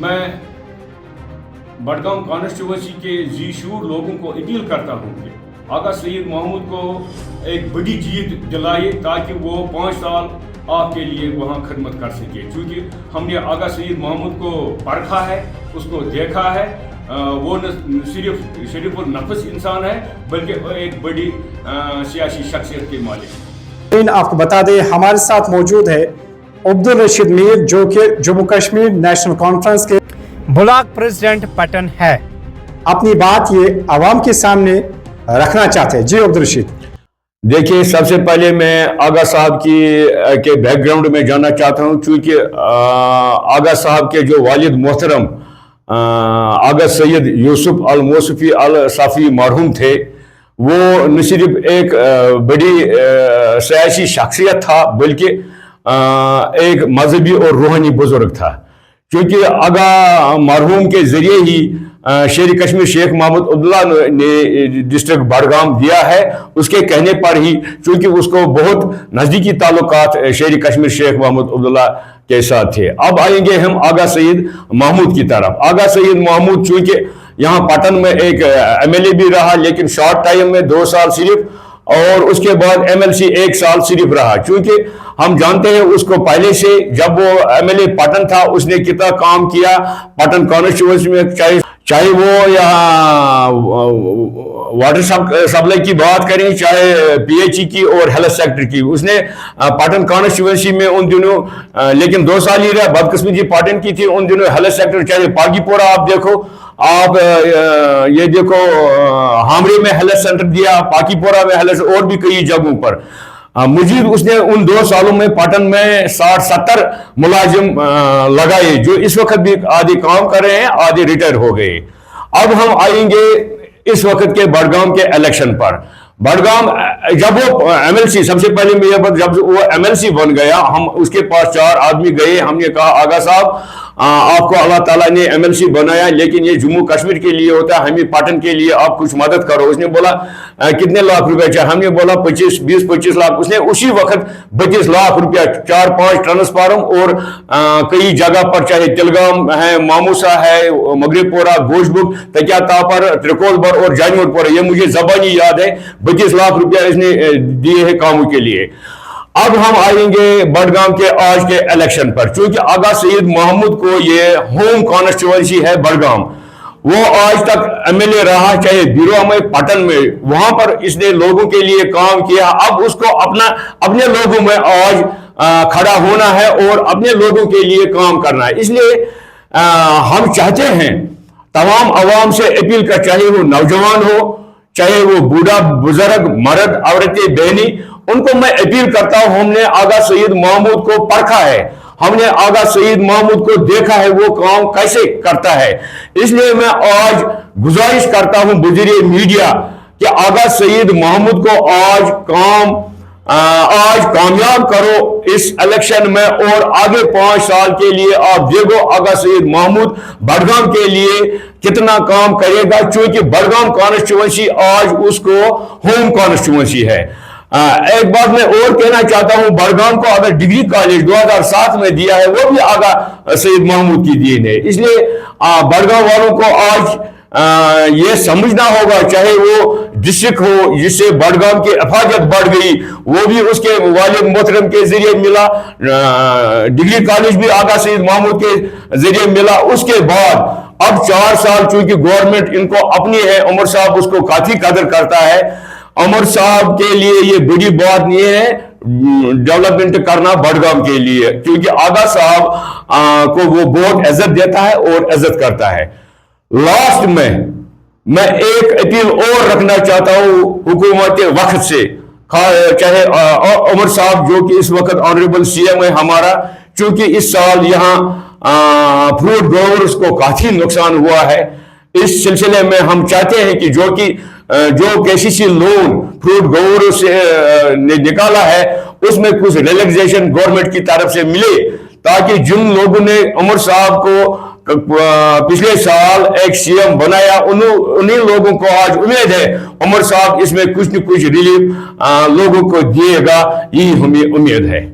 میں بڈگام کانسٹیٹوینسی کے ذی شعور لوگوں کو اپیل کرتا ہوں کہ آغا سید محمود کو ایک بڑی جیت دلائے تاکہ وہ 5 سال آپ کے لیے وہاں خدمت کر سکے، چونکہ ہم نے آغا سید محمود کو پرکھا ہے، اس کو دیکھا ہے، وہ نہ صرف شریف النفس انسان ہے بلکہ ایک بڑی سیاسی شخصیت کے مالک ہے۔ آپ کو بتا دیں ہمارے ساتھ موجود ہے عبدالرشید میر جو کہ جموں کشمیر نیشنل کانفرنس کے بلاک پریزیڈنٹ پٹن ہے۔ اپنی بات یہ عوام کے سامنے رکھنا چاہتے ہیں۔ جی عبدالرشید۔ دیکھیے، سب سے پہلے میں آغا صاحب کے بیک گراؤنڈ میں جانا چاہتا ہوں، چونکہ آغا صاحب کے جو والد محترم آغا سید یوسف الموصفی الصافی مرحوم تھے، وہ نہ صرف ایک بڑی سیاسی شخصیت تھا بلکہ ایک مذہبی اور روحانی بزرگ تھا، کیونکہ آغا مرحوم کے ذریعے ہی شیر کشمیر شیخ محمد عبداللہ نے ڈسٹرکٹ بڈگام دیا ہے، اس کے کہنے پر ہی، چونکہ اس کو بہت نزدیکی تعلقات شیر کشمیر شیخ محمد عبداللہ کے ساتھ تھے۔ اب آئیں گے ہم آغا سید محمود کی طرف۔ آغا سید محمود چونکہ یہاں پٹن میں ایک MLA بھی رہا، لیکن شارٹ ٹائم میں 2 سال صرف، اور اس کے بعد MLC 1 سال صرف رہا، چونکہ ہم جانتے ہیں اس کو پہلے سے جب وہ MLA پٹن تھا اس نے کتنا کام کیا پٹن کانسٹیٹوینسی میں، چاہے وہ یہاں واٹر سپلائی کی بات کریں، چاہے PHE کی اور ہیلتھ سیکٹر کی، اس نے پٹن کانسٹیٹوینسی میں ان دنوں، لیکن 2 سال ہی رہا، بدقسمتی پٹن کی تھی ان دنوں ہیلتھ سیکٹر، چاہے پاگی پورا آپ دیکھو، آپ یہ دیکھو ہامرے میں ہیلتھ سینٹر دیا، پاکی پورا میں ہیلتھ، اور بھی کئی جگہوں پر مزید اس نے ان 2 سالوں میں پٹن میں 60-70 ملازم لگائے، جو اس وقت بھی آدھے کام کر رہے ہیں، آدھے ریٹائر ہو گئے۔ اب ہم آئیں گے اس وقت کے بڈگام کے الیکشن پر۔ بڈگام جب وہ MLC، سب سے پہلے جب وہ MLC بن گیا، ہم اس کے پاس 4 آدمی گئے، ہم نے کہا آغا صاحب آپ کو اللہ تعالیٰ نے MLC بنایا، لیکن یہ جموں کشمیر کے لیے ہوتا ہے، ہمیں پٹن کے لیے آپ کچھ مدد کرو۔ اس نے بولا کتنے لاکھ روپے چاہیے؟ ہم نے بولا 20-25 لاکھ۔ اس نے اسی وقت 32 لاکھ روپیہ 4-5 ٹرانسفارم اور کئی جگہ پر، چاہے تلگام ہے، ماموسا ہے، مغرب پورہ، گوشت بک، تکیا تاپر، ترکول بر اور جانور پورہ، یہ مجھے زبانی یاد ہے، 32 لاکھ روپیہ اس نے دیے ہیں کاموں کے لیے۔ اب ہم آئیں گے بڈگام کے آج کے الیکشن پر، چونکہ آغا سید محمود کو یہ ہوم کانسٹیٹوینسی ہے بڈگام، وہ آج تک MLA رہا، چاہے بیرو میں، پٹن میں، وہاں پر اس نے لوگوں کے لیے کام کیا۔ اب اس کو اپنے لوگوں میں آج کھڑا ہونا ہے اور اپنے لوگوں کے لیے کام کرنا ہے۔ اس لیے ہم چاہتے ہیں تمام عوام سے اپیل کر، چاہے وہ نوجوان ہو، چاہے وہ بوڑھا بزرگ، مرد عورتیں بہنی، ان کو میں اپیل کرتا ہوں، ہم نے آغا سید محمود کو پرکھا ہے، ہم نے آغا سید محمود کو دیکھا ہے وہ کام کیسے کرتا ہے۔ اس لیے میں آج گزارش کرتا ہوں بذریعہ میڈیا کہ آغا سید محمود کو آج کامیاب کرو اس الیکشن میں، اور آگے 5 سال کے لیے آپ دیکھو آغا سید محمود بڈگام کے لیے کتنا کام کرے گا، چونکہ بڈگام کانسٹیٹوینسی آج اس کو ہوم کانسٹیٹوینسی ہے۔ ایک بات میں اور کہنا چاہتا ہوں، بڈگام کو اگر ڈگری کالج 2007 میں دیا ہے، وہ بھی آغا سید محمود کی دین ہے۔ اس لیے بڈگام والوں کو آج یہ سمجھنا ہوگا، چاہے وہ ڈسٹرکٹ ہو جس سے بڈگام کی افادیت بڑھ گئی، وہ بھی اس کے والد محترم کے ذریعے ملا، ڈگری کالج بھی آغا سید محمود کے ذریعے ملا۔ اس کے بعد اب 4 سال چونکہ گورنمنٹ ان کو اپنی ہے، عمر صاحب اس کو کافی قدر کرتا ہے، عمر صاحب کے لیے یہ بڑی بات نہیں ہے ڈیولپمنٹ کرنا بڈگام کے لیے، کیونکہ آغا صاحب کو وہ بہت عزت دیتا ہے اور عزت کرتا ہے۔ لاسٹ میں ایک اپیل اور رکھنا چاہتا ہوں حکومت وقت سے، چاہے عمر صاحب جو کہ اس وقت آنریبل CM ہے ہمارا، چونکہ اس سال یہاں فروٹ گروورز کو کافی نقصان ہوا ہے، اس سلسلے میں ہم چاہتے ہیں کہ جو KCC لون فروٹ گرووروں سے نکالا ہے، اس میں کچھ ریلیکسیشن گورنمنٹ کی طرف سے ملے، تاکہ جن لوگوں نے عمر صاحب کو پچھلے سال ایک CM بنایا، انہیں لوگوں کو آج امید ہے عمر صاحب اس میں کچھ نہ کچھ ریلیف لوگوں کو دیے گا، یہی ہمیں امید ہے۔